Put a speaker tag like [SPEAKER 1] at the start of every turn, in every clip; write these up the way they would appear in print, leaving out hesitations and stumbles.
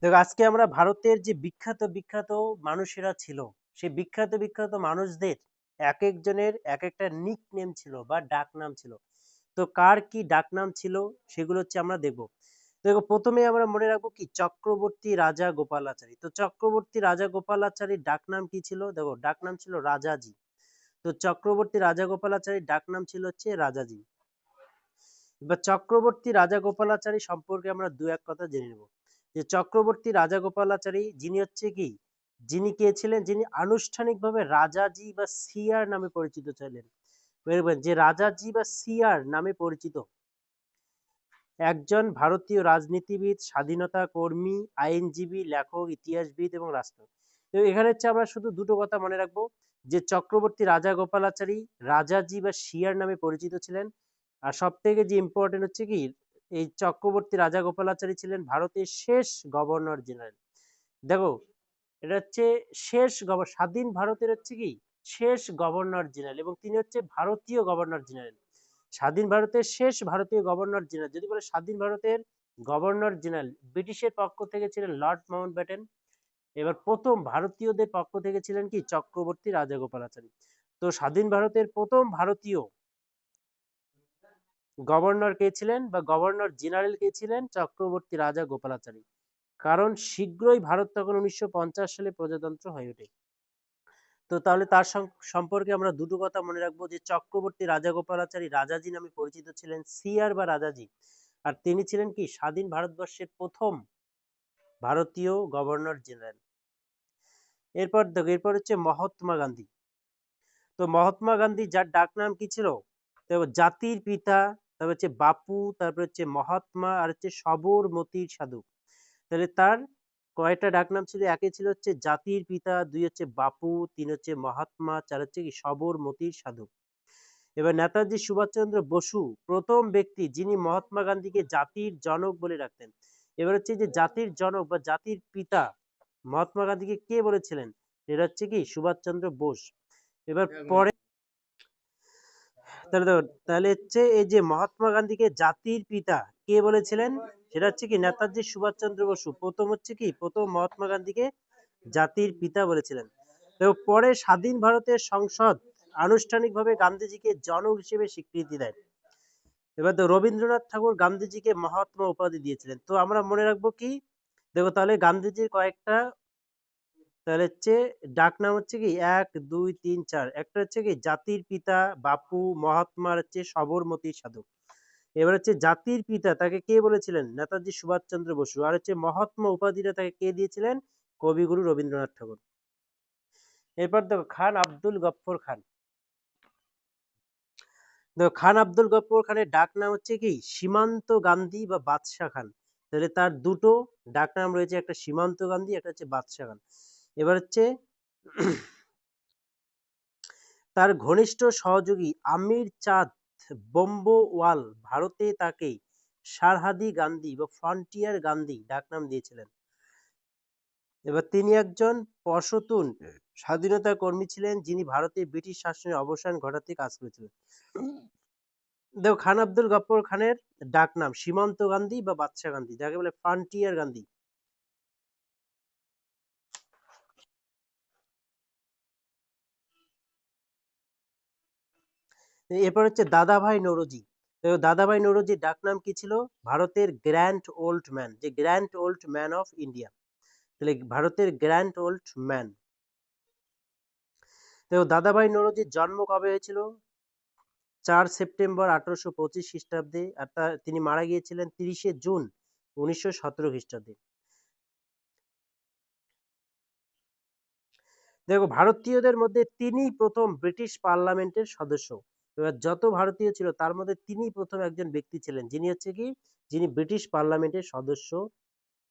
[SPEAKER 1] দেখো আজকে আমরা ভারতের যে বিখ্যাত বিখ্যাত মানুষেরা ছিল, সেই বিখ্যাত বিখ্যাত মানুষদের এক একজনের এক একটা নিক নেম ছিল বা ডাক নাম ছিল। তো কার কি ডাক নাম ছিল সেগুলো হচ্ছে আমরা দেখবো। দেখো প্রথমে আমরা মনে রাখবো কি চক্রবর্তী রাজা গোপালাচারী। তো চক্রবর্তী রাজা গোপালাচারীর ডাক নাম কি ছিল? দেখো ডাক নাম ছিল রাজাজি। তো চক্রবর্তী রাজা গোপালাচারীর ডাক নাম ছিল হচ্ছে রাজাজি। এবার চক্রবর্তী রাজা গোপালাচারী সম্পর্কে আমরা দু এক কথা জেনে নেব। যে চক্রবর্তী রাজা গোপালাচারী যিনি হচ্ছে কি, যিনি কে ছিলেন, যিনি আনুষ্ঠানিকভাবে রাজাজি বা সিআর নামে পরিচিত ছিলেন। বুঝলেন? যে রাজাজি বা সিআর নামে পরিচিত একজন ভারতীয় রাজনীতিবিদ, স্বাধীনতা কর্মী, আইনজীবী, লেখক, ইতিহাসবিদ এবং রাষ্ট্র। তো এখানে হচ্ছে আমরা শুধু দুটো কথা মনে রাখবো, যে চক্রবর্তী রাজা গোপালাচারী রাজাজি বা সিআর নামে পরিচিত ছিলেন। আর সব থেকে যে ইম্পর্টেন্ট হচ্ছে কি, এই চক্রবর্তী রাজা গোপালাচারী ছিলেন ভারতের শেষ গভর্নর জেনারেল। দেখো এটা হচ্ছে স্বাধীন ভারতের হচ্ছে কি শেষ গভর্নর জেনারেল, এবং তিনি হচ্ছে ভারতীয় গভর্নর জেনারেল। স্বাধীন ভারতের শেষ ভারতীয় গভর্নর জেনারেল। যদি বলে স্বাধীন ভারতের গভর্নর জেনারেল ব্রিটিশের পক্ষ থেকে ছিলেন লর্ড মাউন্টব্যাটেন। এবার প্রথম ভারতীয়দের পক্ষ থেকে ছিলেন কি চক্রবর্তী রাজাগোপালাচারী। তো স্বাধীন ভারতের প্রথম ভারতীয় গভর্নর কে ছিলেন বা গভর্নর জেনারেল কে ছিলেন? চক্রবর্তী রাজা গোপালাচারী। কারণ শীঘ্রই ভারত তখন 1950 সালে প্রজাতন্ত্র হয়ে ওঠে। তো তাহলে তার সম্পর্কে আমরা দুটো কথা মনে রাখবো, যে চক্রবর্তী রাজাগোপালাচারী রাজাজি নামে পরিচিত ছিলেন, সিআর বা রাজাজি। আর তিনি ছিলেন কি স্বাধীন ভারতবর্ষের প্রথম ভারতীয় গভর্নর জেনারেল। এরপর দেখো, এরপর হচ্ছে মহাত্মা গান্ধী। তো মহাত্মা গান্ধী যার ডাক নাম কি ছিল? তো জাতির পিতা, তারপর হচ্ছে বাপু, তারপর হচ্ছে মহাত্মা, আর হচ্ছে সবরমতির সাধু। তাহলে তার কয়টা ডাকনাম ছিল? একে ছিল হচ্ছে জাতির পিতা, দুই হচ্ছে বাপু, তিন হচ্ছে মহাত্মা, চার হচ্ছে কি সবরমতির সাধু। এবার নেতাজি সুভাষচন্দ্র বসু প্রথম ব্যক্তি যিনি মহাত্মা গান্ধীকে জাতির জনক বলে রাখতেন। এবার হচ্ছে যে জাতির জনক বা জাতির পিতা মহাত্মা গান্ধীকে কে বলেছিলেন? এটা হচ্ছে কি সুভাষচন্দ্র বোস। এবার পরে তাহলে হচ্ছে এই যে মহাত্মা গান্ধীকে জাতির পিতা কে বলেছিলেন? সেটা হচ্ছে কি নেতাজি সুভাষচন্দ্র বসু প্রথম হচ্ছে কি প্রথম মহাত্মা গান্ধীকে জাতির পিতা বলেছিলেন। তো পরে স্বাধীন ভারতের সংসদ আনুষ্ঠানিকভাবে গান্ধীজিকে জনক হিসেবে স্বীকৃতি দেয়। এবার তো রবীন্দ্রনাথ ঠাকুর গান্ধীজিকে মহাত্মা উপাধি দিয়েছিলেন। তো আমরা মনে রাখবো কি, দেখো তাহলে গান্ধীজির কয়েকটা তাহলে হচ্ছে ডাক নাম হচ্ছে কি 1 2 3 4। একটা হচ্ছে কি জাতির পিতা বাপু, মহাত্মার হচ্ছে সবরমতী সাধু। এবার হচ্ছে জাতির পিতা তাকে কে বলেছিলেন? নেতাজি সুভাষচন্দ্র বসু। আর হচ্ছে মহাত্মা উপাধিটা তাকে কে দিয়েছিলেন? কবিগুরু রবীন্দ্রনাথ ঠাকুর। এরপর দেখো খান আব্দুল গফফর খান। দেখো খান আব্দুল গফফর খানের ডাক নাম হচ্ছে কি সীমান্ত গান্ধী বা বাদশাহ খান। তাহলে তার দুটো ডাক নাম রয়েছে, একটা সীমান্ত গান্ধী, একটা হচ্ছে বাদশাহ খান। এবার হচ্ছে তার ঘনিষ্ঠ সহযোগী আমির চাঁদ বোম্বোওয়াল ভারতে তাকে সারহাদি গান্ধী বা ফ্রন্টিয়ার গান্ধী ডাকনাম দিয়েছিলেন। এবার তিনি একজন পশতুন স্বাধীনতা কর্মী ছিলেন, যিনি ভারতে ব্রিটিশ শাসনের অবসান ঘটাতে কাজ করেছিলেন। দেখো খান আব্দুল গফফর খানের ডাকনাম সীমান্ত গান্ধী বা বাদশাহ গান্ধী, যাকে বলে ফ্রন্টিয়ার গান্ধী। এরপর হচ্ছে দাদাভাই নওরোজি। তো দাদাভাই নওরোজির ডাকনাম কি ছিল? ভারতের গ্র্যান্ড ওল্ড ম্যান, যে grand old man of India. তাহলে ভারতের গ্র্যান্ড ওল্ড ম্যান। তো দাদাভাই নওরোজির জন্ম কবে হয়েছিল? 4 সেপ্টেম্বর 1825 খ্রিস্টাব্দে। আর তিনি মারা গিয়েছিলেন 30 জুন 1917 খ্রিস্টাব্দে। দেখো ভারতীয়দের মধ্যে তিনি প্রথম ব্রিটিশ পার্লামেন্টের সদস্য। এবার যত ভারতীয় ছিল তার মধ্যে তিনি প্রথম একজন ব্যক্তি ছিলেন যিনি হচ্ছে কি, যিনি ব্রিটিশ পার্লামেন্টের সদস্য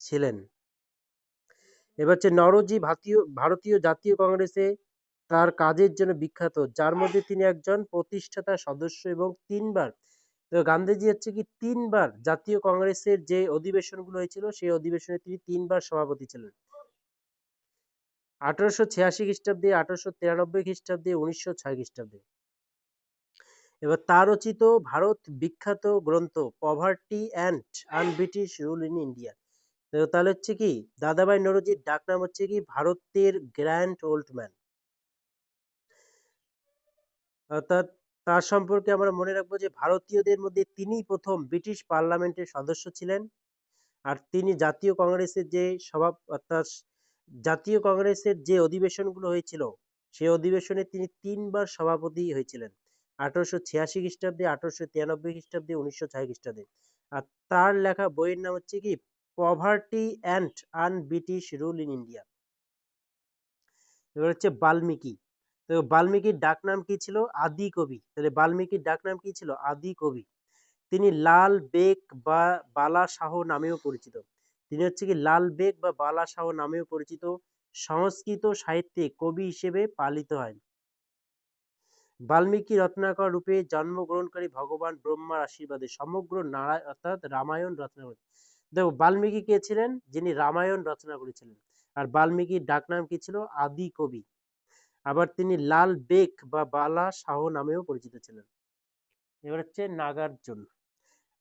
[SPEAKER 1] ছিলেন। এবার হচ্ছে নরোজি ভারতীয় ভারতীয় জাতীয় কংগ্রেসে তার কাজের জন্য বিখ্যাত, যার মধ্যে তিনি একজন প্রতিষ্ঠাতা সদস্য এবং তিনবার। তো গান্ধীজি হচ্ছে কি তিনবার জাতীয় কংগ্রেসের যে অধিবেশনগুলো হয়েছিল সেই অধিবেশনে তিনি তিনবার সভাপতি ছিলেন। 1886 খ্রিস্টাব্দে, 1893 খ্রিস্টাব্দে, 1906 খ্রিস্টাব্দে। এবার তার রচিত ভারত বিখ্যাত গ্রন্থ poverty and un-British rule in India. তো তাহলে হচ্ছে কি দাদাভাই নওরোজির ডাকনাম হচ্ছে কি ভারতের গ্র্যান্ড ওল্ড ম্যান, অর্থাৎ তার সম্পর্কে আমরা মনে রাখবো যে ভারতীয়দের মধ্যে তিনিই প্রথম ব্রিটিশ পার্লামেন্টের সদস্য ছিলেন। আর তিনি জাতীয় কংগ্রেসের যে অর্থাৎ জাতীয় কংগ্রেসের যে অধিবেশনগুলো হয়েছিল সেই অধিবেশনে তিনি 3বার সভাপতি হয়েছিলেন, 1886 খ্রিস্টাব্দে, 1893 খ্রিস্টাব্দে, 1906 খ্রিস্টাব্দে। আর তার লেখা বইয়ের নাম হচ্ছে কি poverty and un-British rule in India. এবার হচ্ছে বাল্মীকি। তো বাল্মীকির ডাকনাম কি ছিল? আদি কবি। তাহলে বাল্মীকির ডাকনাম কি ছিল? আদি কবি। তিনি লাল বেগ বা বালা শাহ নামেও পরিচিত। তিনি হচ্ছে কি লাল বেগ বা বালা শাহ নামেও পরিচিত। সংস্কৃত সাহিত্যে কবি হিসেবে পালিত হয়। বাল্মীকি রত্নাকর রূপে জন্মগ্রহণকারী ভগবান ব্রহ্মার আশীর্বাদে সমগ্র নারায়ণ অর্থাৎ রামায়ণ রচনা করেন। দেখো বাল্মীকি কে ছিলেন? যিনি রামায়ণ রচনা করেছিলেন। আর বাল্মীকির ডাকনাম কি ছিল? আদি কবি। আবার তিনি লাল বেগ বা বালা শাহ নামেও পরিচিত ছিলেন। এবার হচ্ছে নাগার্জুন।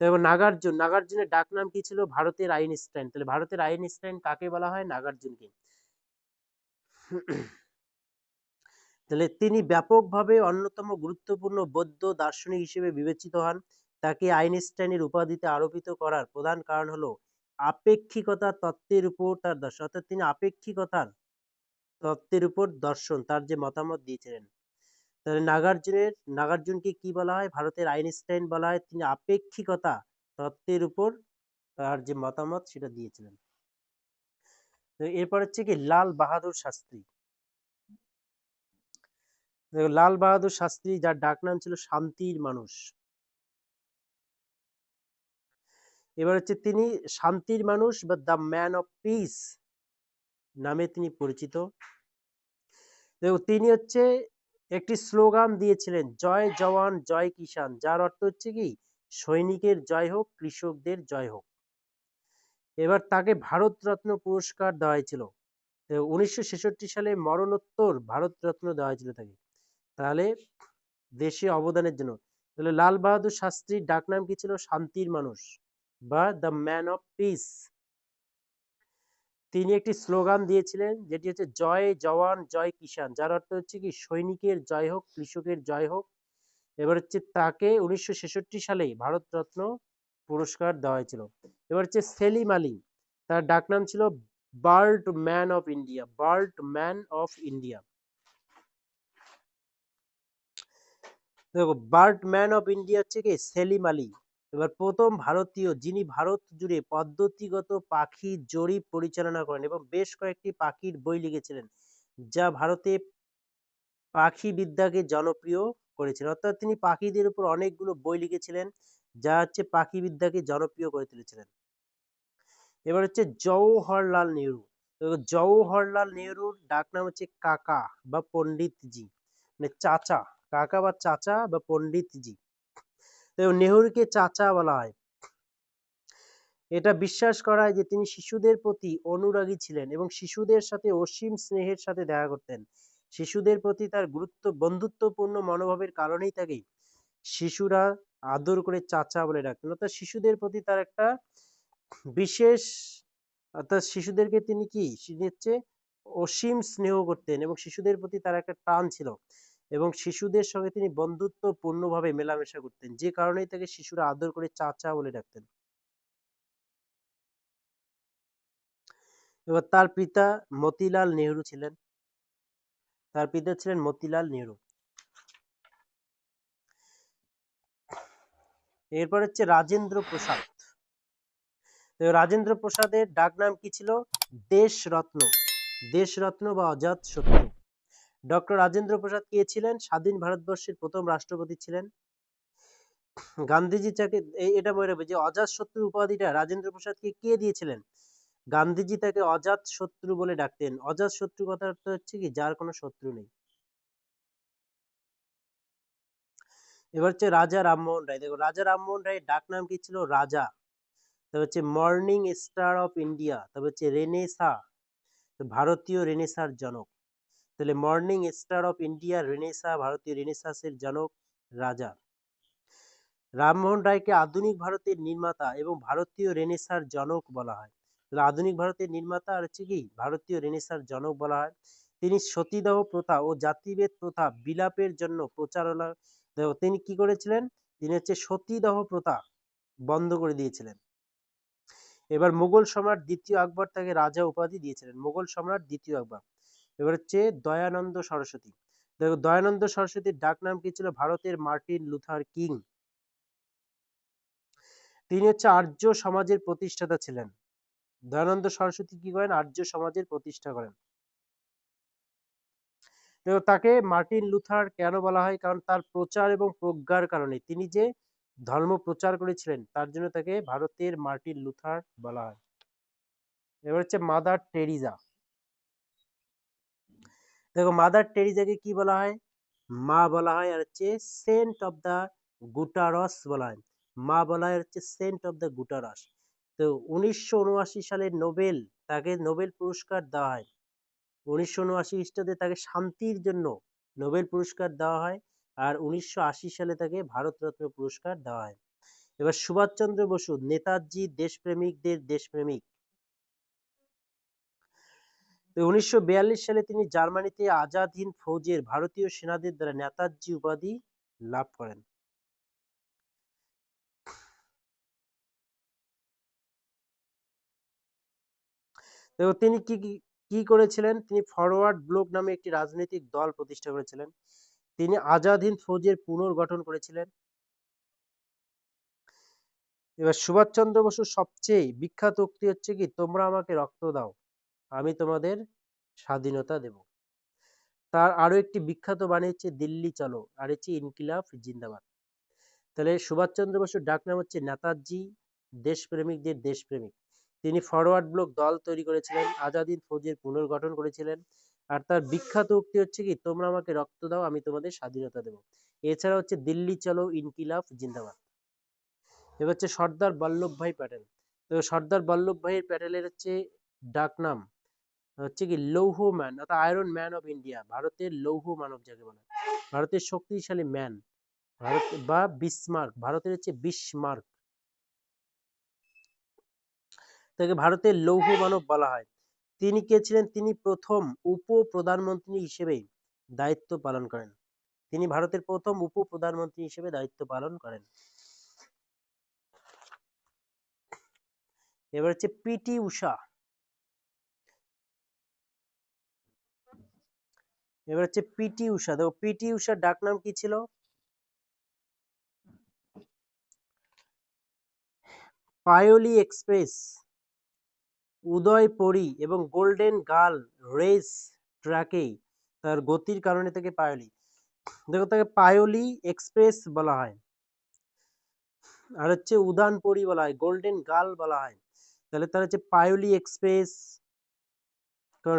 [SPEAKER 1] দেখো নাগার্জুন, নাগার্জুনের ডাকনাম কি ছিল? ভারতের আইনস্টাইন। তাহলে ভারতের আইনস্টাইন কাকে বলা হয়? নাগার্জুনকে। তাহলে তিনি ব্যাপকভাবে অন্যতম গুরুত্বপূর্ণ বৌদ্ধ দার্শনিক হিসেবে বিবেচিত হন। তাকে আইনস্টাইনের উপাধিতে আরোপিত করার প্রধান কারণ হলো আপেক্ষিকতা তত্ত্বের উপর তার দর্শন, অর্থাৎ তিনি আপেক্ষিকতার তত্ত্বের উপর দর্শন তার যে মতামত দিয়েছিলেন। তাহলে নাগার্জুনকে কি বলা হয়? ভারতের আইনস্টাইন বলা হয়। তিনি আপেক্ষিকতা তত্ত্বের উপর তার যে মতামত সেটা দিয়েছিলেন। তো এরপর হচ্ছে কি লাল বাহাদুর শাস্ত্রী। লাল বাহাদুর শাস্ত্রী যার ডাকনাম ছিল শান্তির মানুষ। এবার হচ্ছে তিনি শান্তির মানুষ বা দ্য ম্যান অফ পিস নামে তিনি পরিচিত। দেখো তিনি হচ্ছে একটি স্লোগান দিয়েছিলেন, জয় জওয়ান জয় কিষান, যার অর্থ হচ্ছে কি সৈনিকের জয় হোক, কৃষকদের জয় হোক। এবার তাকে ভারতরত্ন পুরস্কার দেওয়া হয়েছিল। 1966 সালে মরণোত্তর ভারতরত্ন দেওয়া হয়েছিল তাকে, তাহলে দেশে অবদানের জন্য। তাহলে লাল বাহাদুর শাস্ত্রীর ডাকনাম কি ছিল? শান্তির মানুষ বা দ্য ম্যান অফ পিস। তিনি একটি স্লোগান দিয়েছিলেন যেটি হচ্ছে জয় জওয়ান জয় কিষান, যার অর্থ হচ্ছে কি সৈনিকের জয় হোক, কৃষকের জয় হোক। এবার হচ্ছে তাকে 1966 সালে ভারতরত্ন পুরস্কার দেওয়া হয়েছিল। এবার হচ্ছে সেলিম আলী, তার ডাকনাম ছিল bird man of India, bird man of India. দেখো বার্ড ম্যান অফ ইন্ডিয়া হচ্ছে কি সেলিম আলী। এবার প্রথম ভারতীয় যিনি ভারত জুড়ে পদ্ধতিগত পাখি জরিপ পরিচালনা করেন এবং বেশ কয়েকটি পাখির বই লিখেছিলেন, যা ভারতে পাখি বিদ্যাকে জনপ্রিয় করেছিলেন। অর্থাৎ তিনি পাখিদের উপর অনেকগুলো বই লিখেছিলেন যা হচ্ছে পাখি বিদ্যাকে জনপ্রিয় করে তুলেছিলেন। এবার হচ্ছে জওহরলাল নেহরু। তো জওহরলাল নেহরুর ডাকনাম হচ্ছে কাকা বা পণ্ডিতজি, মানে চাচা, কাকা বা চাচা বা পণ্ডিতজি। তো নেহরুকে চাচা বলা হয়। এটা বিশ্বাস করা হয় যে তিনি শিশুদের প্রতি অনুরাগী ছিলেন এবং শিশুদের সাথে অসীম স্নেহের সাথে দেখা করতেন। শিশুদের প্রতি তার বন্ধুত্বপূর্ণ মনোভাবের কারণেই তাকে শিশুরা আদর করে চাচা বলে ডাকতেন। অর্থাৎ শিশুদের প্রতি তার একটা বিশেষ, অর্থাৎ শিশুদেরকে তিনি কি হচ্ছে অসীম স্নেহ করতেন এবং শিশুদের প্রতি তার একটা টান ছিল এবং শিশুদের সঙ্গে তিনি বন্ধুত্বপূর্ণভাবে মেলামেশা করতেন, যে কারণেই তাকে শিশুরা আদর করে চাচা বলে ডাকতেন। এবার তার পিতা মতিলাল নেহরু ছিলেন, তার পিতা ছিলেন মতিলাল নেহরু। এরপর হচ্ছে রাজেন্দ্র প্রসাদ। তো রাজেন্দ্র প্রসাদের ডাকনাম কি ছিল? দেশরত্ন, দেশরত্ন বা অজাত শত্রু। ডক্টর রাজেন্দ্র প্রসাদ কে ছিলেন? স্বাধীন ভারতবর্ষের প্রথম রাষ্ট্রপতি ছিলেন। গান্ধীজি তাকে এটা মনে রাখবে যে অজাত শত্রু উপাধিটা রাজেন্দ্র প্রসাদকে কে দিয়েছিলেন? গান্ধীজি তাকে অজাত শত্রু বলে ডাকতেন। অজাত শত্রু কথার অর্থ হচ্ছে কি যার কোনো শত্রু নেই। এবার হচ্ছে রাজা রামমোহন রায়। দেখো রাজা রামমোহন রায়ের ডাকনাম কি ছিল? রাজা। তবে হচ্ছে মর্নিং স্টার অফ ইন্ডিয়া, তবে হচ্ছে রেনেসা, ভারতীয় রেনেসার জনক। তাহলে morning star of India, Renaissance, ভারতীয় রেনেসাসের জনক রাজা রামমোহন রায়কে আধুনিক ভারতের নির্মাতা এবং ভারতীয় রেনেসার জনক বলা হয়। তাহলে আধুনিক ভারতের নির্মাতা আর হচ্ছে কি ভারতীয় রেনেসাঁর জনক বলা হয়। তিনি সতীদাহ প্রথা ও জাতিভেদ প্রথা বিলাপের জন্য প্রচারণা, তিনি কি করেছিলেন, তিনি হচ্ছে সতীদাহ প্রথা বন্ধ করে দিয়েছিলেন। এবার মুঘল সম্রাট দ্বিতীয় আকবর তাকে রাজা উপাধি দিয়েছিলেন, মুঘল সম্রাট দ্বিতীয় আকবর। এবার হচ্ছে দয়ানন্দ সরস্বতী। দেখো দয়ানন্দ সরস্বতীর ডাক নাম কি ছিল, ভারতের মার্টিন লুথার কিং। তিনি হচ্ছে আর্য সমাজের প্রতিষ্ঠাতা ছিলেন। দয়ানন্দ সরস্বতী কি করেন, আর্য সমাজের প্রতিষ্ঠা করেন। তো তাকে মার্টিন লুথার কেন বলা হয়, কারণ তার প্রচার এবং প্রজ্ঞার কারণে, তিনি যে ধর্ম প্রচার করেছিলেন তার জন্য তাকে ভারতের মার্টিন লুথার বলা হয়। এবার হচ্ছে মাদার টেরিজা। দেখো মাদার টেরিজাকে কি বলা হয়, মা বলা হয়, আর হচ্ছে সেন্ট অফ দা গুটারস বলা হয়, মা বলা হয় হচ্ছে সেন্ট অফ দা গুটারস। তো 1979 সালে নোবেল, তাকে নোবেল পুরস্কার দেওয়া হয়। 1979 খ্রিস্টাব্দে তাকে শান্তির জন্য নোবেল পুরস্কার দেওয়া হয়, আর 1980 সালে তাকে ভারতরত্ন পুরস্কার দেওয়া হয়। এবার সুভাষচন্দ্র বসু, নেতাজি দেশপ্রেমিকদের দেশপ্রেমিক। 1942 সালে তিনি জার্মানিতে আজাদ হিন্দ ফৌজের ভারতীয় সেনাদের দ্বারা নেতাজি উপাধি লাভ করেন। তো তিনি কি কি কি করেছিলেন, তিনি ফরওয়ার্ড ব্লক নামে একটি রাজনৈতিক দল প্রতিষ্ঠা করেছিলেন। তিনি আজাদ হিন্দ ফৌজের পুনর্গঠন করেছিলেন। এবার সুভাষচন্দ্র বসুর সবচেয়ে বিখ্যাত উক্তি হচ্ছে কি, তোমরা আমাকে রক্ত দাও, আমি তোমাদের স্বাধীনতা দেব। তার আরো একটি বিখ্যাত বাণী হচ্ছে দিল্লি চলো, আর হচ্ছে ইনকিলাব জিন্দাবাদ। তাহলে সুভাষচন্দ্র বসুর ডাকনাম হচ্ছে নেতাজি দেশপ্রেমিকদের দেশপ্রেমিক। তিনি ফরওয়ার্ড ব্লক দল তৈরি করেছিলেন, আজাদিন ফৌজের পুনর্গঠন করেছিলেন, আর তার বিখ্যাত উক্তি হচ্ছে কি, তোমরা আমাকে রক্ত দাও, আমি তোমাদের স্বাধীনতা দেব। এছাড়া হচ্ছে দিল্লি চলো, ইনকিলাব জিন্দাবাদ। এবার হচ্ছে সর্দার বল্লভভাই প্যাটেল। তো সর্দার বল্লভভাই প্যাটেলের হচ্ছে ডাকনাম হচ্ছে কি লৌহ ম্যান, অর্থাৎ আয়রন ম্যান অফ ইন্ডিয়া, ভারতের লৌহ মানব যাকে বলে, ভারতের শক্তিশালী ম্যান, ভারত বা বিসমার্ক, ভারতের হচ্ছে বিসমার্ক, তাকে ভারতের লৌহ মানব বলা হয়। তিনি কে ছিলেন, তিনি প্রথম উপ প্রধানমন্ত্রী হিসেবে দায়িত্ব পালন করেন, তিনি ভারতের প্রথম উপ প্রধানমন্ত্রী হিসেবে দায়িত্ব পালন করেন। এবার হচ্ছে পিটি উষা। এবার হচ্ছে পিটি উষা, দেখো পিটি উষার ডাকনাম কি ছিল, পায়োলি এক্সপ্রেস, উদয়পরী এবং গোল্ডেন গার্ল রেস ট্র্যাকে তার গতির কারণে তাকে পায়োলি, দেখো তাকে পায়োলি এক্সপ্রেস বলা হয়, আর হচ্ছে উদানপরী বলা হয়, গোল্ডেন গার্ল বলা হয়। তাহলে তার হচ্ছে পায়োলি এক্সপ্রেস,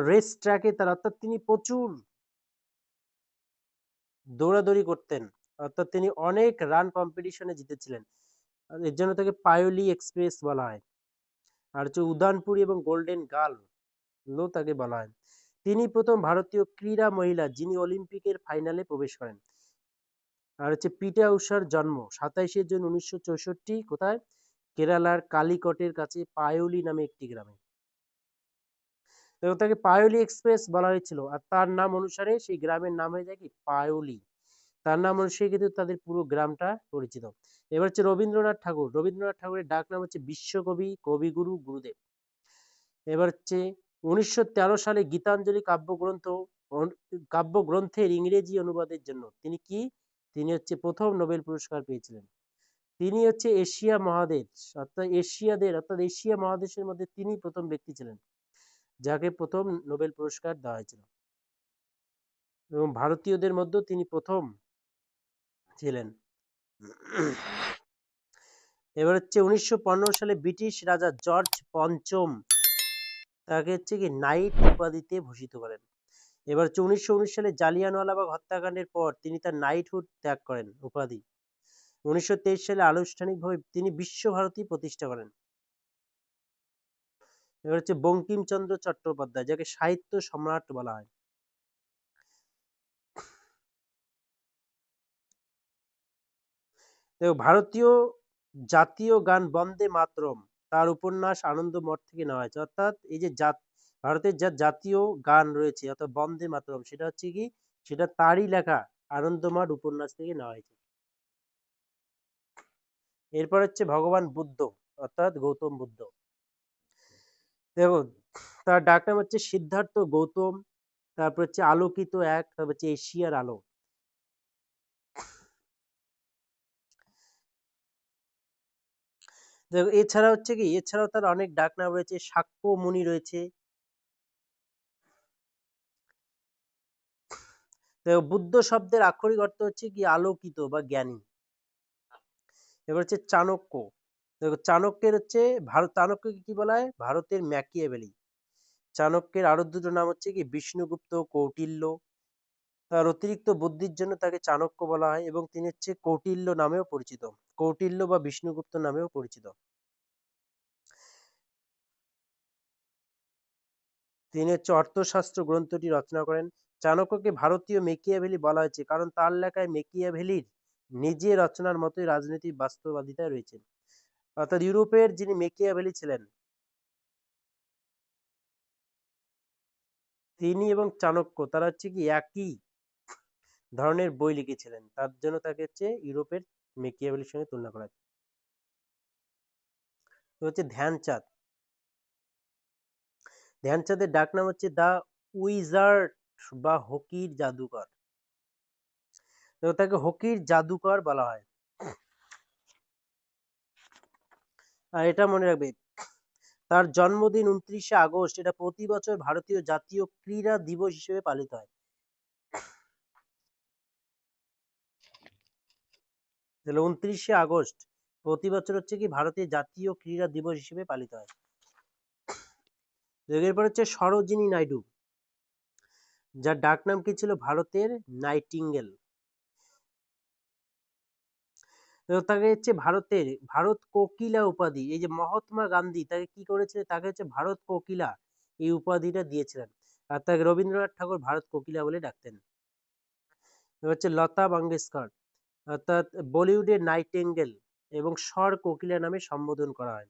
[SPEAKER 1] রেস ট্র্যাকে তার, অর্থাৎ তিনি প্রচুর দৌড়াদৌড়ি করতেন, অর্থাৎ তিনি অনেক রান কম্পিটিশনে জিতেছিলেন, আর এর জন্য তাকে পায়োলি এক্সপ্রেস বলা হয়। আর হচ্ছে উদানপুরী এবং গোল্ডেন গার্ল লো তাকে বলা হয়। তিনি প্রথম ভারতীয় ক্রীড়া মহিলা যিনি অলিম্পিকের ফাইনালে প্রবেশ করেন। আর হচ্ছে পিটা উষার জন্ম 27 জুন 1964, কোথায়, কেরালার কালিকটের কাছে পায়োলি নামে একটি গ্রামে। তো তাকে পায়োলি এক্সপ্রেস বলা হয়েছিল, আর তার নাম অনুসারে সেই গ্রামের নাম হয়ে যায় কি পায়োলি, তার নাম অনুসারে কিন্তু তাদের পুরো গ্রামটা পরিচিত। এবার হচ্ছে রবীন্দ্রনাথ ঠাকুর, রবীন্দ্রনাথ ঠাকুরের ডাক নাম হচ্ছে বিশ্বকবি, কবিগুরু, গুরুদেব। এবার হচ্ছে 1913 সালে গীতাঞ্জলি কাব্যগ্রন্থের ইংরেজি অনুবাদের জন্য তিনি কি, তিনি হচ্ছে প্রথম নোবেল পুরস্কার পেয়েছিলেন। তিনি হচ্ছে এশিয়া মহাদেশ, অর্থাৎ এশিয়া মহাদেশের মধ্যে তিনি প্রথম ব্যক্তি ছিলেন যাকে প্রথম নোবেল পুরস্কার দেওয়া হয়েছিল, এবং ভারতীয়দের মধ্যেও তিনি প্রথম ছিলেন। এবার হচ্ছে 1915 সালে ব্রিটিশ রাজা জর্জ পঞ্চম তাকে হচ্ছে কি নাইট উপাধিতে ভূষিত করেন। এবার হচ্ছে 1919 সালে জালিয়ানওয়ালাবাগ হত্যাকাণ্ডের পর তিনি তার নাইটহুড ত্যাগ করেন উপাধি। 1923 সালে আনুষ্ঠানিকভাবে তিনি বিশ্বভারতী প্রতিষ্ঠা করেন। এবার হচ্ছে বঙ্কিমচন্দ্র চট্টোপাধ্যায়, যাকে সাহিত্য সম্রাট বলা হয়। দেখো ভারতীয় জাতীয় গান বন্দে মাতরম, তার উপন্যাস আনন্দমঠ থেকে নেওয়া হয়েছে। অর্থাৎ এই যে ভারতের যা জাতীয় গান রয়েছে অর্থাৎ বন্দে মাতরম, সেটা হচ্ছে কি, সেটা তারই লেখা আনন্দমঠ উপন্যাস থেকে নেওয়া হয়েছে। এরপর হচ্ছে ভগবান বুদ্ধ অর্থাৎ গৌতম বুদ্ধ। দেখো, তার ডাকনাম হচ্ছে সিদ্ধার্থ গৌতম, তারপর হচ্ছে আলোকিত এক, তারপর হচ্ছে এশিয়ার আলো। দেখো এছাড়া হচ্ছে কি, এছাড়াও তার অনেক ডাকনাম রয়েছে, শাক্য মুনি রয়েছে। দেখো বুদ্ধ শব্দের আক্ষরিক অর্থ হচ্ছে কি আলোকিত বা জ্ঞানী। এবার হচ্ছে চাণক্য। দেখো চাণক্যের হচ্ছে চাণক্যকে কি বলা হয়, ভারতের ম্যাকিয়াভেলি। চাণক্যের আরো দুটো নাম হচ্ছে কি বিষ্ণুগুপ্ত, কৌটিল্য। তার অতিরিক্ত বুদ্ধির জন্য তাকে চাণক্য বলা হয় এবং তিনি হচ্ছে কৌটিল্য নামেও পরিচিত, কৌটিল্য বা বিষ্ণুগুপ্ত নামেও পরিচিত। তিনি হচ্ছে অর্থশাস্ত্র গ্রন্থটি রচনা করেন। চাণক্যকে ভারতীয় মেকিয়াভেলি বলা হয়েছে কারণ তার লেখায় মেকিয়াভেলির নিজে রচনার মতোই রাজনৈতিক বাস্তববাদিতা রয়েছে। অর্থাৎ ইউরোপের যিনি মেকিয়াভেলি ছিলেন, তিনি এবং চাণক্য তারা হচ্ছে কি একই ধরনের বই লিখেছিলেন, তার জন্য তাকে হচ্ছে ইউরোপের মেকিয়াভেলির সঙ্গে তুলনা করা হয়। তো হচ্ছে ধ্যানচাঁদ। ধ্যানচাঁদের ডাকনাম হচ্ছে দা উইজার্ড বা হকির জাদুকর। তো তাকে হকির জাদুকর বলা হয়। আর এটা মনে রাখবে, তার জন্মদিন 29শে আগস্ট, এটা প্রতি বছর ভারতীয় জাতীয় ক্রীড়া দিবস হিসেবে পালিত হয়। তাহলে 29শে আগস্ট প্রতি বছর হচ্ছে কি ভারতের জাতীয় ক্রীড়া দিবস হিসেবে পালিত হয়। এরপর হচ্ছে সরোজিনী নাইডু, যার ডাকনাম কি ছিল ভারতের নাইটিঙ্গেল। তো তাকে হচ্ছে ভারত কোকিলা উপাধি, এই যে মহাত্মা গান্ধী তাকে কি করেছিলেন, তাকে হচ্ছে ভারত কোকিলা এই উপাধিটা দিয়েছিলেন। আর তাকে রবীন্দ্রনাথ ঠাকুর ভারত কোকিলা বলে ডাকতেন। এবার হচ্ছে লতা মঙ্গেশকর, অর্থাৎ বলিউডের নাইটিঙ্গেল এবং স্বর কোকিলা নামে সম্বোধন করা হয়।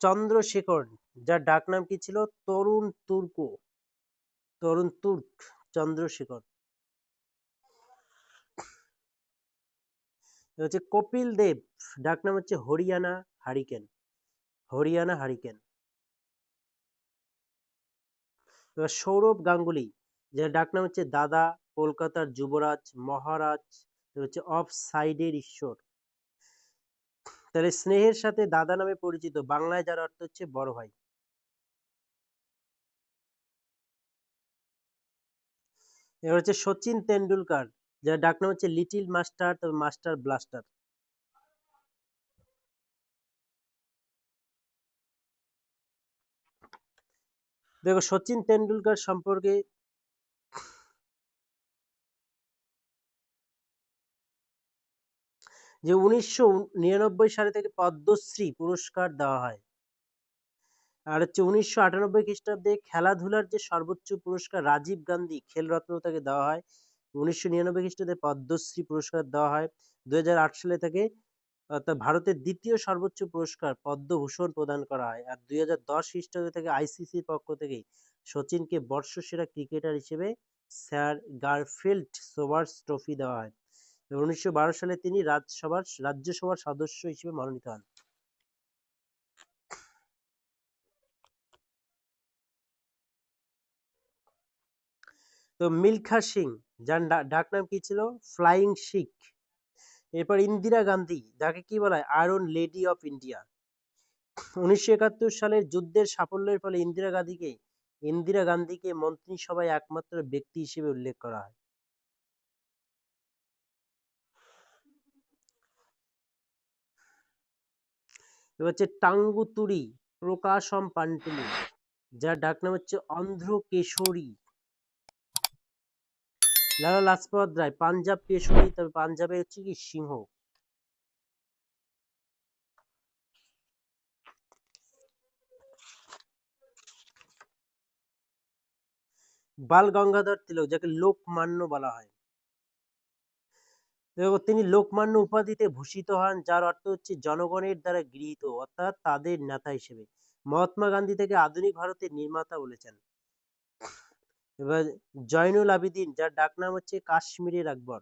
[SPEAKER 1] চন্দ্রশেখর, যার ডাকনাম কি ছিল তরুণ তুর্ক, তরুণ তুর্ক চন্দ্রশেখর। হচ্ছে কপিল দেব, ডাকনাম হচ্ছে হরিয়ানা হারিকেন, হরিয়ানা হারিকেন। এবার সৌরভ গাঙ্গুলি, যার ডাকনাম হচ্ছে দাদা, কলকাতার যুবরাজ, মহারাজ, হচ্ছে অফ সাইডের ঈশ্বর। তাহলে স্নেহের সাথে দাদা নামে পরিচিত, বাংলায় যার অর্থ হচ্ছে বড় ভাই। এবার হচ্ছে সচিন তেন্ডুলকার, যার ডাকনাম হচ্ছে লিটিল মাস্টার, তবে মাস্টার ব্লাস্টার। দেখো সচিন তেন্ডুলকার সম্পর্কে, যে 1999 সালে থেকে পদ্মশ্রী পুরস্কার দেওয়া হয়। আর হচ্ছে 1998 খ্রিস্টাব্দে খেলাধুলার যে সর্বোচ্চ পুরস্কার রাজীব গান্ধী খেলরত্ন তাকে দেওয়া হয়। 1999 খ্রিস্টাব্দে পদ্মশ্রী পুরস্কার দেওয়া হয়। 2008 সালে তাকে অর্থাৎ ভারতের দ্বিতীয় সর্বোচ্চ পুরস্কার পদ্মভূষণ প্রদান করা হয়। আর 2010 খ্রিস্টাব্দে থেকে আইসিসির পক্ষ থেকে সচিনকে বর্ষসেরা ক্রিকেটার হিসেবে স্যার গারফিল্ড সোবার্স ট্রফি দেওয়া হয়। 1912 সালে তিনি রাজ্যসভার সদস্য হিসেবে মনোনীত হন। তো মিলখা সিং, যার ডাকনাম কি ছিল ফ্লাইং শিখ। এরপর ইন্দিরা গান্ধী, যাকে কি বলা হয় আয়রন লেডি অফ ইন্ডিয়া। 1971 সালের যুদ্ধের সাফল্যের ফলে ইন্দিরা গান্ধীকে মন্ত্রিসভায় একমাত্র ব্যক্তি হিসেবে উল্লেখ করা হয়। এবার হচ্ছে টাঙ্গুতুরি প্রকাশম পান্টুলু, যার ডাকনাম হচ্ছে অন্ধ্র কেশরী। লালা লাজপত রায় পাঞ্জাব কেশরী, তবে পাঞ্জাবে হচ্ছে কি সিংহ। বাল গঙ্গাধর তিলক, যাকে লোকমান্য বলা হয়। এবং তিনি লোকমান্য উপাধিতে ভূষিত হন, যার অর্থ হচ্ছে জনগণের দ্বারা গৃহীত, অর্থাৎ তাদের নেতা হিসেবে। মহাত্মা গান্ধী থেকে আধুনিক ভারতের নির্মাতা বলেছেন। এবার জয়নুল আবেদিন, যার ডাকনাম হচ্ছে কাশ্মীরের আকবর।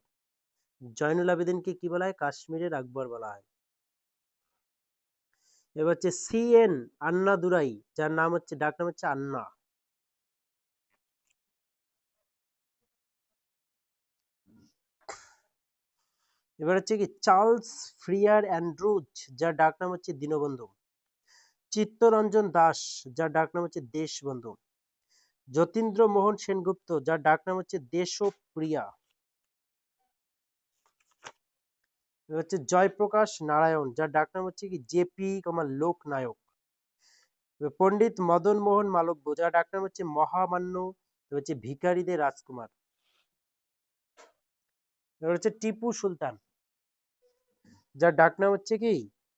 [SPEAKER 1] জয়নুল আবেদিনকে কি বলা হয়? কাশ্মীরের আকবর বলা হয়। এবার হচ্ছে CN আন্নাদুরাই, যার নাম হচ্ছে ডাকনাম হচ্ছে আন্না। এবার হচ্ছে কি চার্লস ফ্রিয়ার অ্যান্ড্রুজ, যার ডাকনাম হচ্ছে দীনবন্ধু। চিত্তরঞ্জন দাস, যার ডাকনাম হচ্ছে দেশবন্ধু। যতীন্দ্র মোহন সেনগুপ্ত, যার ডাকনাম হচ্ছে দেশপ্রিয়া। এবার হচ্ছে জয়প্রকাশ নারায়ণ, যার ডাকনাম হচ্ছে কি JP, লোকনায়ক। পণ্ডিত মদন মোহন মালব্য, যার ডাকনাম হচ্ছে মহামান্য, হচ্ছে ভিখারিদের রাজকুমার। এবার হচ্ছে টিপু সুলতান, যার ডাকনাম হচ্ছে কি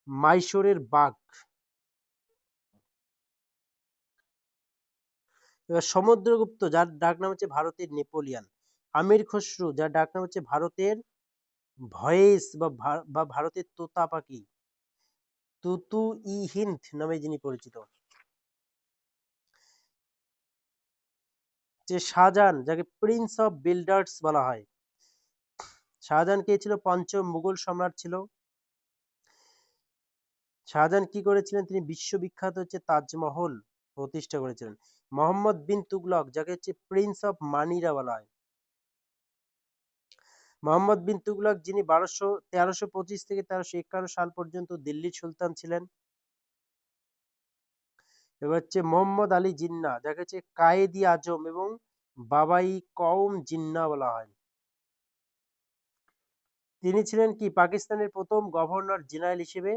[SPEAKER 1] মাইশোরের বাঘ। এবার সমুদ্রগুপ্ত, যার ডাকনাম হচ্ছে ভারতের নেপোলিয়ান। আমির খসরু, যার ডাকনাম হচ্ছে ভারতের ভয়েস বা ভারতের তোতা পাখি, তুতু ই হিন্দ নামে যিনি পরিচিত। যে শাহজাহান, যাকে প্রিন্স অফ বিল্ডার্স বলা হয়। শাহজাহান কে ছিল? পঞ্চম মুঘল সম্রাট ছিল। শাহজাহান কি করেছিলেন? তিনি বিশ্ববিখ্যাত হচ্ছে তাজমহল প্রতিষ্ঠা করেছিলেন। মোহাম্মদ বিন তুগলক, যাকে হচ্ছে প্রিন্স অফ মানিরা বলা হয়। মোহাম্মদ বিন তুগলক, যিনি 1325 থেকে 1351 সাল পর্যন্ত দিল্লির সুলতান ছিলেন। এবার হচ্ছে মোহাম্মদ আলী জিন্নাহ, যাকে হচ্ছে কায়েদি আজম এবং বাবাই কওম জিন্নাহ বলা হয়। তিনি ছিলেন কি পাকিস্তানের প্রথম গভর্নর জেনারেল হিসেবে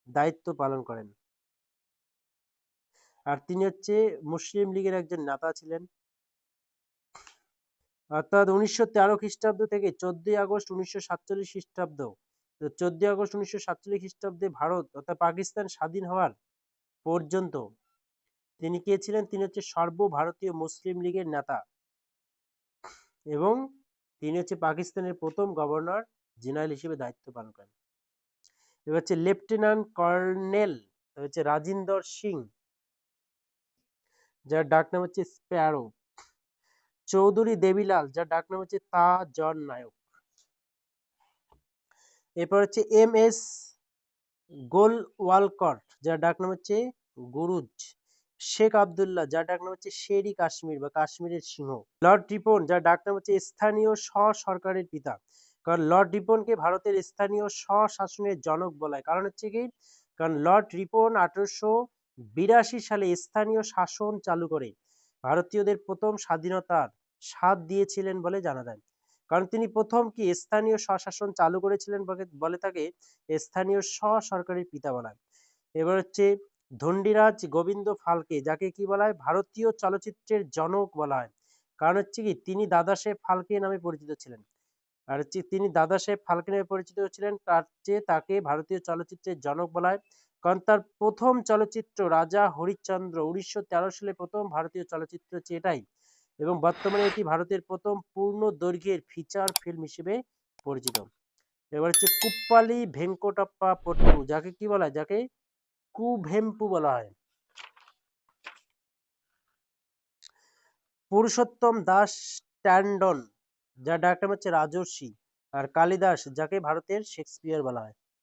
[SPEAKER 1] দায়িত্ব পালন করেন। আর তিনি হচ্ছে মুসলিম লীগের একজন নেতা ছিলেন। অর্থাৎ 1913 খ্রিস্টাব্দ থেকে 14 আগস্ট 1947 খ্রিস্টাব্দ, তো 14 আগস্ট 1947 খ্রিস্টাব্দে ভারত অর্থাৎ পাকিস্তান স্বাধীন হওয়ার পর্যন্ত তিনি কে ছিলেন? তিনি হচ্ছে সর্বভারতীয় মুসলিম লীগের নেতা এবং তিনি হচ্ছে পাকিস্তানের প্রথম গভর্নর জেনারেল হিসেবে দায়িত্ব পালন করেন। এবার হচ্ছে লেফটেন্যান্ট কর্নেল হচ্ছে রাজিন্দর সিং, যার ডাকনাম হচ্ছে স্প্যারো। চৌধুরী দেবিলাল, যার ডাকনাম হচ্ছে তাজন নায়ক। এরপর হচ্ছে MS গোলওয়ালকর, যার ডাকনাম হচ্ছে গুরুজ। শেখ আবদুল্লাহ, যার ডাকনাম হচ্ছে শেরি কাশ্মীর বা কাশ্মীরের সিংহ। লর্ড রিপন, যার ডাকনাম হচ্ছে স্থানীয় স্ব-সরকারের পিতা। কারণ লর্ড রিপনকে ভারতের স্থানীয় স্বশাসনের জনক বলা হয়। কারণ হচ্ছে কি, কারণ লর্ড রিপন 1882 সালে স্থানীয় শাসন চালু করে ভারতীয়দের প্রথম স্বাধীনতার স্বাদ দিয়েছিলেন বলে জানা যায়। কারণ তিনি প্রথম কি স্থানীয় স্বশাসন চালু করেছিলেন বলে তাকে স্থানীয় স্ব-সরকারের পিতা বলা হয়। এবার হচ্ছে ধন্ডিরাজ গোবিন্দ ফালকে, যাকে কি বলা হয়? ভারতীয় চলচ্চিত্রের জনক বলা হয়। কারণ হচ্ছে কি তিনি দাদা সাহেব ফালকে নামে পরিচিত ছিলেন। আর হচ্ছে তিনি দাদা সাহেব ফালকে নামে পরিচিত ছিলেন, তার চেয়ে তাকে ভারতীয় চলচ্চিত্রের জনক বলা হয়। কারণ তার প্রথম চলচ্চিত্র রাজা হরিশ্চন্দ্র 1913 সালে প্রথম ভারতীয় চলচ্চিত্র হচ্ছে এটাই, এবং বর্তমানে এটি ভারতের প্রথম পূর্ণ দৈর্ঘ্যের ফিচার ফিল্ম হিসেবে পরিচিত। এবার হচ্ছে কুপ্পালি ভেঙ্কটপ্পা পট্টু, যাকে কি বলা হয়? যাকে কুভেম্পু বলা হয়। পুরুষোত্তম দাস ট্যান্ডন, যার ডাকনাম হচ্ছে রাজর্ষি। আর কালিদাস, যাকে ভারতের শেক্সপিয়ার বলা হয়।